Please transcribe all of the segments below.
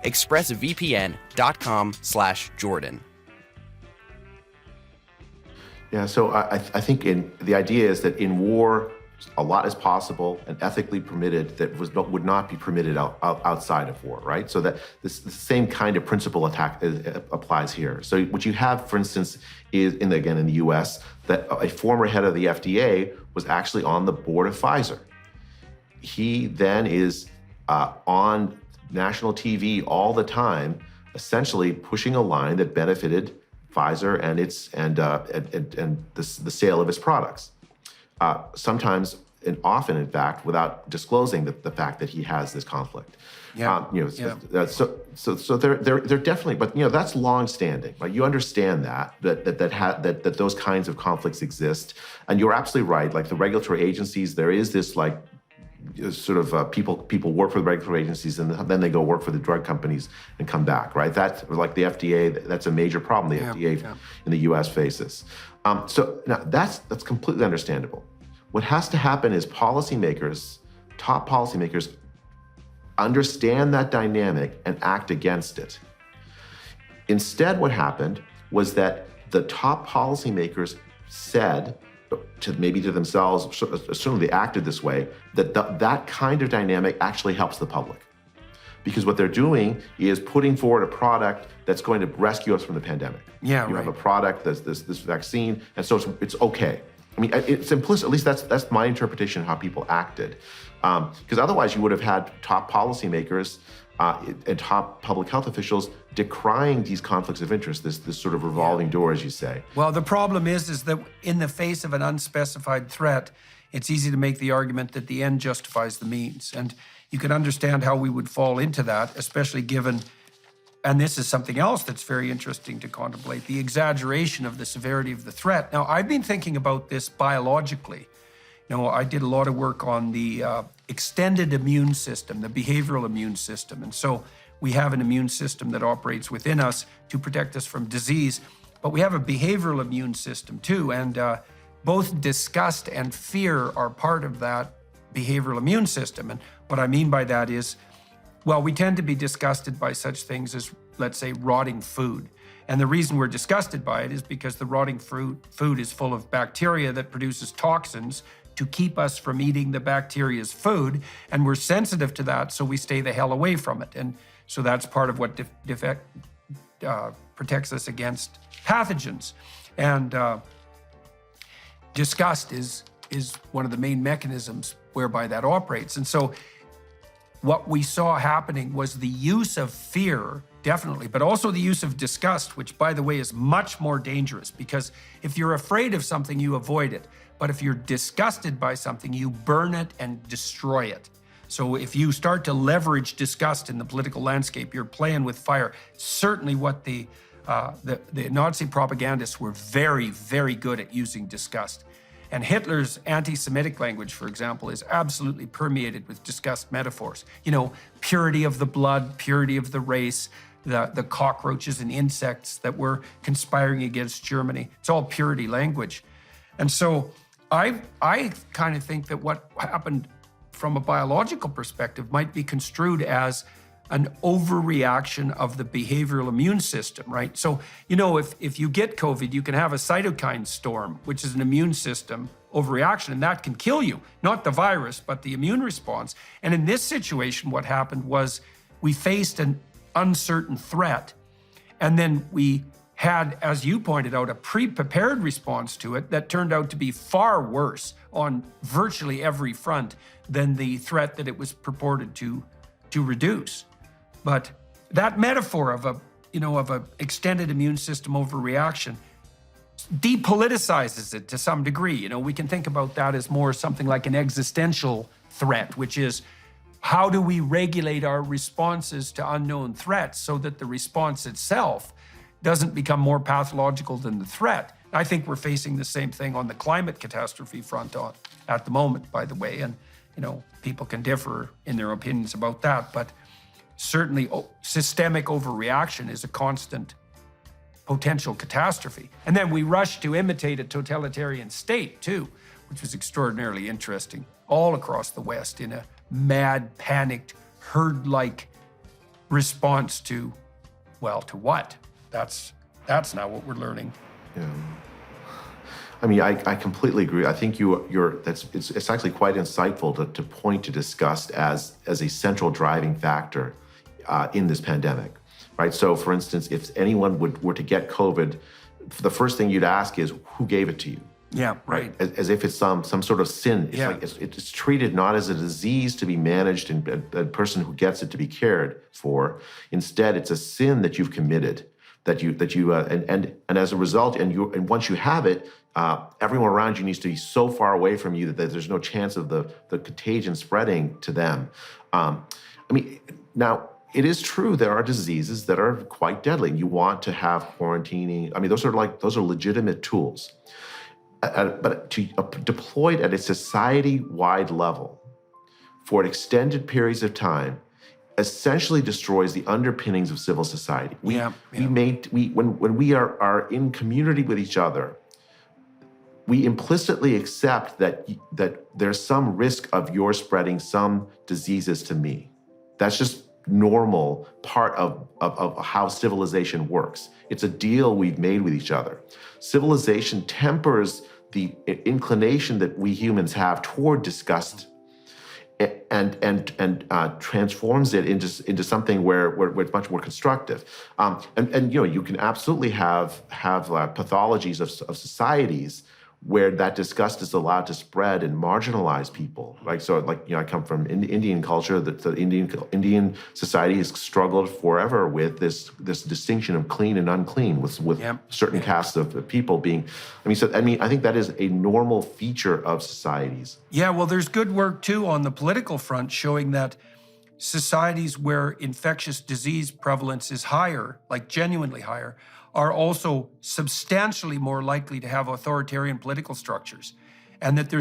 expressvpn.com/Jordan. Yeah, so I think the idea is that in war, a lot is possible and ethically permitted that would not be permitted outside of war, right? So that the same kind of principle applies here. So what you have, for instance, is in the U.S., that a former head of the FDA was actually on the board of Pfizer. He then is on national TV all the time, essentially pushing a line that benefited Pfizer and the sale of its products. Sometimes and often, in fact, without disclosing the fact that he has this conflict. Yeah. So they're definitely, but that's long-standing, right? You understand that those kinds of conflicts exist, and you're absolutely right. Like the regulatory agencies, there is this people work for the regulatory agencies and then they go work for the drug companies and come back, right? That's like the FDA. That's a major problem the FDA in the U.S. faces. So now that's completely understandable. What has to happen is top policymakers, understand that dynamic and act against it. Instead, what happened was that the top policymakers said to themselves, certainly they acted this way, that kind of dynamic actually helps the public. Because what they're doing is putting forward a product that's going to rescue us from the pandemic. Yeah, you have a product, this vaccine, and so it's okay. I mean, it's implicit, at least that's my interpretation of how people acted. Because otherwise you would have had top policymakers and top public health officials decrying these conflicts of interest, this sort of revolving door, as you say. Well, the problem is that in the face of an unspecified threat, it's easy to make the argument that the end justifies the means. And you can understand how we would fall into that, especially given, and this is something else that's very interesting to contemplate, the exaggeration of the severity of the threat. Now, I've been thinking about this biologically. I did a lot of work on the extended immune system, the behavioral immune system. And so we have an immune system that operates within us to protect us from disease, but we have a behavioral immune system too. And both disgust and fear are part of that behavioral immune system. And what I mean by that is, well, we tend to be disgusted by such things as, let's say, rotting food. And the reason we're disgusted by it is because the rotting food is full of bacteria that produces toxins to keep us from eating the bacteria's food. And we're sensitive to that, so we stay the hell away from it. And so that's part of what protects us against pathogens. And disgust is one of the main mechanisms whereby that operates. And so what we saw happening was the use of fear, definitely, but also the use of disgust, which, by the way, is much more dangerous, because if you're afraid of something, you avoid it. But if you're disgusted by something, you burn it and destroy it. So if you start to leverage disgust in the political landscape, you're playing with fire. Certainly what the Nazi propagandists were very, very good at using disgust. And Hitler's anti-Semitic language, for example, is absolutely permeated with disgust metaphors. Purity of the blood, purity of the race, the cockroaches and insects that were conspiring against Germany. It's all purity language. And so I kind of think that what happened from a biological perspective might be construed as an overreaction of the behavioral immune system, right? So, if you get COVID, you can have a cytokine storm, which is an immune system overreaction, and that can kill you. Not the virus, but the immune response. And in this situation, what happened was we faced an uncertain threat, and then we had, as you pointed out, a pre-prepared response to it that turned out to be far worse on virtually every front than the threat that it was purported to reduce. But that metaphor of a extended immune system overreaction depoliticizes it to some degree. We can think about that as more something like an existential threat, which is how do we regulate our responses to unknown threats so that the response itself doesn't become more pathological than the threat. I think we're facing the same thing on the climate catastrophe front at the moment, by the way. And, people can differ in their opinions about that, but certainly systemic overreaction is a constant potential catastrophe. And then we rush to imitate a totalitarian state too, which was extraordinarily interesting all across the West in a mad, panicked, herd-like response to, well, to what? That's now what we're learning. Yeah. I mean, I completely agree. I think it's actually quite insightful to point to disgust as a central driving factor in this pandemic, right? So, for instance, if anyone were to get COVID, the first thing you'd ask is, who gave it to you? Yeah, right. As if it's some sort of sin. It's Yeah. like it's treated not as a disease to be managed and a person who gets it to be cared for. Instead, it's a sin that you've committed. And as a result, and once you have it, everyone around you needs to be so far away from you that there's no chance of the contagion spreading to them. I mean, now it is true there are diseases that are quite deadly. You want to have quarantining. I mean, those are legitimate tools, but deployed at a society-wide level for extended periods of time essentially destroys the underpinnings of civil society. When we are in community with each other, we implicitly accept that there's some risk of your spreading some diseases to me. That's just normal part of how civilization works. It's a deal we've made with each other. Civilization tempers the inclination that we humans have toward disgust and transforms it into something where it's much more constructive. And you can absolutely have pathologies of societies where that disgust is allowed to spread and marginalize people. I come from Indian culture. The Indian society has struggled forever with this distinction of clean and unclean, with certain castes of people being. I think that is a normal feature of societies. Yeah, well, there's good work too on the political front showing that societies where infectious disease prevalence is higher, like genuinely higher, are also substantially more likely to have authoritarian political structures. And that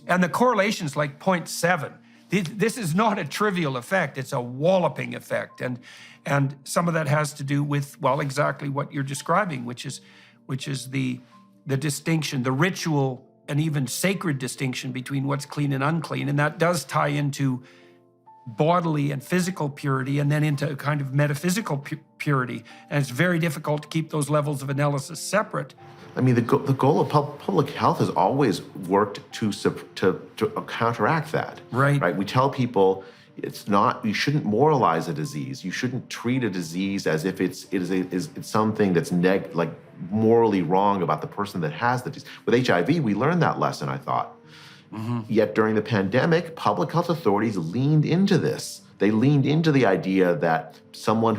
and the correlation's like 0.7. This is not a trivial effect, it's a walloping effect. And some of that has to do with, well, exactly what you're describing, which is the distinction, the ritual and even sacred distinction between what's clean and unclean. And that does tie into bodily and physical purity, and then into a kind of metaphysical purity. And it's very difficult to keep those levels of analysis separate. I mean, the goal of public health has always worked to counteract that. Right. We tell people you shouldn't moralize a disease. You shouldn't treat a disease as if it's something that's morally wrong about the person that has the disease. With HIV, we learned that lesson, I thought. Mm-hmm. Yet during the pandemic, public health authorities leaned into this. They leaned into the idea that someone